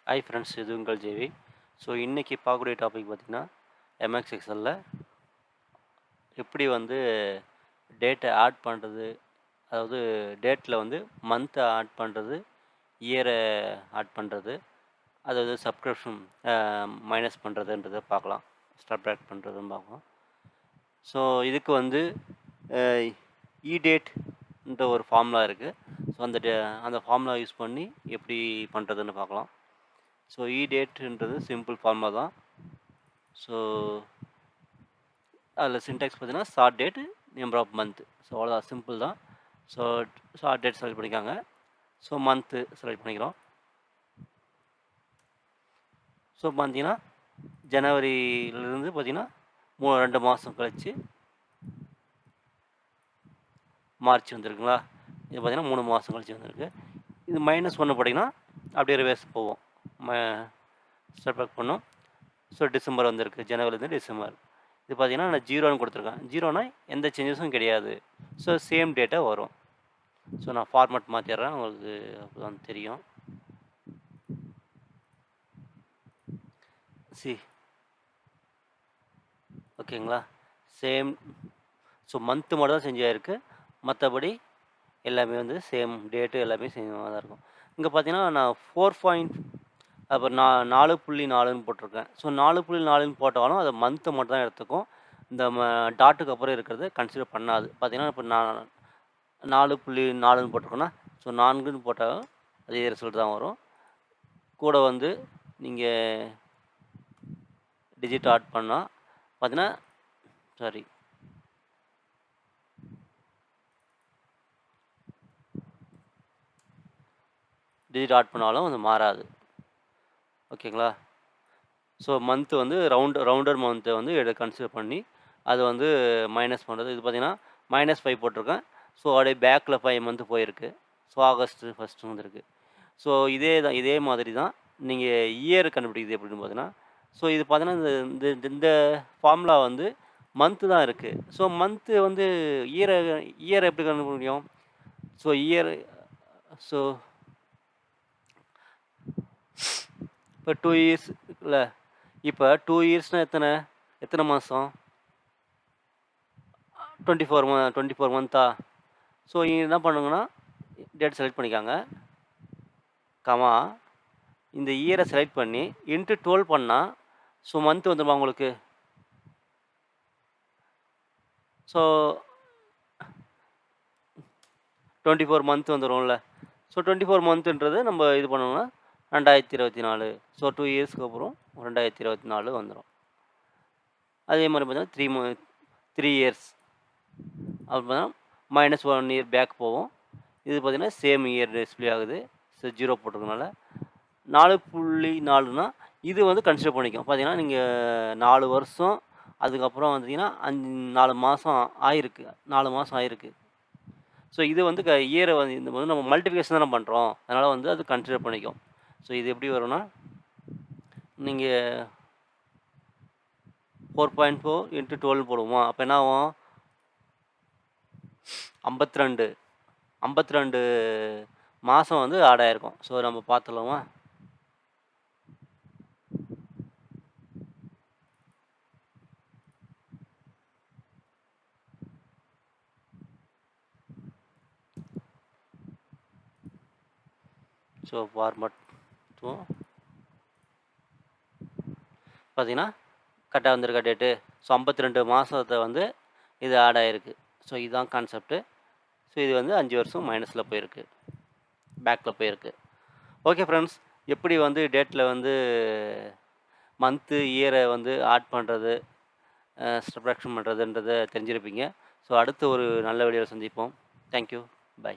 Hi friends, இது உங்கள் JV. So இன்றைக்கி பார்க்கக்கூடிய டாபிக் பார்த்திங்கன்னா, எம்எக்ஸ் எக்ஸலில் எப்படி வந்து டேட்டை ஆட் பண்ணுறது, அதாவது டேட்டில் வந்து மந்த்தை ஆட் பண்ணுறது, இயரை ஆட் பண்ணுறது, அதாவது சப்ஸ்கிரிப்ஷன் மைனஸ் பண்ணுறதுன்றதை பார்க்கலாம், சப்ட்ராக்ட் பண்ணுறதுன்னு பார்க்கலாம். ஸோ இதுக்கு வந்து EDATEன்ற ஒரு ஃபார்முலா இருக்குது. ஸோ அந்த ஃபார்முலா யூஸ் பண்ணி எப்படி பண்ணுறதுன்னு பார்க்கலாம். ஸோ EDATEன்றது சிம்பிள் ஃபார்முலா தான். ஸோ அதில் சின்டாக்ஸ் பார்த்தீங்கன்னா start date, number of month. So அவ்வளோதான், சிம்பிள் தான். ஸோ ஷார்ட் டேட் செலக்ட் பண்ணிக்காங்க. ஸோ மந்த்து செலக்ட் பண்ணிக்கிறோம். ஸோ பார்த்தீங்கன்னா ஜனவரியிலேருந்து பார்த்தீங்கன்னா 2 மாதம் கழிச்சு மார்ச் வந்திருக்குங்களா. இது பார்த்தீங்கன்னா 3 மாதம் கழிச்சு வந்திருக்கு. இது -1 போட்டிங்கன்னா அப்படியே ரிவர்ஸ் போவோம், ஸ்டெப் பண்ணோம். ஸோ டிசம்பர் வந்திருக்கு, ஜனவரிலேருந்து டிசம்பர். இது பார்த்தீங்கன்னா நான் 0ன்னு கொடுத்துருக்கேன். 0னா எந்த சேஞ்சஸும் கிடையாது. ஸோ சேம் டேட்டாக வரும். ஸோ நான் ஃபார்மேட் மாற்றிடுறேன், உங்களுக்கு அப்போ தான் தெரியும். ஓகேங்களா, சேம். ஸோ மந்த்து மட்டும் தான் சேஞ்ச் ஆகிருக்கு, மற்றபடி எல்லாமே வந்து சேம் டேட்டு எல்லாமே சேமாக தான் இருக்கும். இங்கே பார்த்தீங்கன்னா நான் 4 அப்புறம் 4.4ன்னு போட்டிருக்கேன். ஸோ 4.4ன்னு போட்டாலும் அதை மந்த்தை மட்டும் தான் எடுத்துக்கும். இந்த டாட்டுக்கு அப்புறம் இருக்கிறத கன்சிடர் பண்ணாது. பார்த்தீங்கன்னா இப்போ நான் 4.4ன்னு போட்டிருக்கேன்னா, ஸோ 4ன்னு போட்டால் அதே ரிசல்ட் தான் வரும். கூட வந்து நீங்கள் டிஜிட் ஆட் பண்ணால் பார்த்தீங்கன்னா டிஜிட் ஆட் பண்ணாலும் அது மாறாது. ஓகேங்களா. ஸோ மந்த்து வந்து ரவுண்டர் மந்த்தை வந்து கன்சிடர் பண்ணி அது வந்து மைனஸ் பண்ணுறது. இது பார்த்தீங்கன்னா -5 போட்டிருக்கேன். ஸோ அப்படியே பேக்கில் 5 மந்த்து போயிருக்கு. ஸோ ஆகஸ்ட் 1 வந்துருக்கு. ஸோ இதே மாதிரி தான் நீங்கள் இயர் கண்டுபிடிக்குது எப்படின்னு பார்த்தீங்கன்னா, ஸோ இது பார்த்தீங்கன்னா இந்த ஃபார்முலா வந்து மந்த்து தான் இருக்குது. ஸோ மந்த்து வந்து இயரை எப்படி கண்டுபிடிக்க முடியும்? ஸோ இப்போ 2 இயர்ஸ் இல்லை, இப்போ 2 இயர்ஸ்னால் எத்தனை மாதம்? 24 மந்த்தா? ஸோ என்ன பண்ணுங்கன்னா டேட் செலக்ட் பண்ணிக்காங்க, கமா இந்த இயரை செலக்ட் பண்ணி இன்ட்டு 12 பண்ணால் ஸோ மந்த் வந்துடுமா உங்களுக்கு. ஸோ 24 மந்த் வந்துடும்ல. ஸோ 24 மந்த்துன்றது நம்ம இது பண்ணோம்னா 2024. ஸோ 2 இயர்ஸ்க்கு அப்புறம் 2024 வந்துடும். அதே மாதிரி பார்த்தீங்கன்னா 3 இயர்ஸ் அப்போ -1 இயர் பேக் போவோம். இது பார்த்தீங்கன்னா சேம் இயர் டிஸ்பிளே ஆகுது. ஸோ 0 போட்டிருக்கனால 4.4னா இது வந்து கன்சிடர் பண்ணிக்கும். பார்த்தீங்கன்னா நீங்கள் 4 வருஷம் அதுக்கப்புறம் வந்தீங்கன்னா 4 மாதம் ஆயிருக்கு, 4 மாதம் ஆயிருக்கு. ஸோ இது வந்து இயரை வந்து இந்த வந்து நம்ம மல்டிப்ளிகேஷன் தானே பண்ணுறோம், அதனால் வந்து அது கன்சிடர் பண்ணிக்கும். ஸோ இது எப்படி வரும்னா, நீங்கள் 4.4 × 12 போடுவோமா, அப்போ என்ன ஆகும்? 52 மாதம் வந்து ஆட் ஆகிருக்கும். ஸோ நம்ம பார்த்துடலாமா. ஸோ ஃபார்மட் பார்த்தீங்கன்னா கரெக்டாக வந்திருக்க டேட்டு. ஸோ 52 மாதத்தை வந்து இது ஆட் ஆகிருக்கு. ஸோ இதுதான் கான்செப்ட்டு. ஸோ இது வந்து 5 வருஷம் மைனஸில் போயிருக்கு, பேக்கில் போயிருக்கு. ஓகே ஃப்ரெண்ட்ஸ், எப்படி வந்து டேட்டில் வந்து மந்த்து இயரை வந்து ஆட் பண்ணுறது, சப்ட்ராக்ஷன் பண்ணுறதுன்றதை தெரிஞ்சிருப்பீங்க. ஸோ அடுத்து ஒரு நல்ல வீடியோவில் சந்திப்போம். Thank you, by.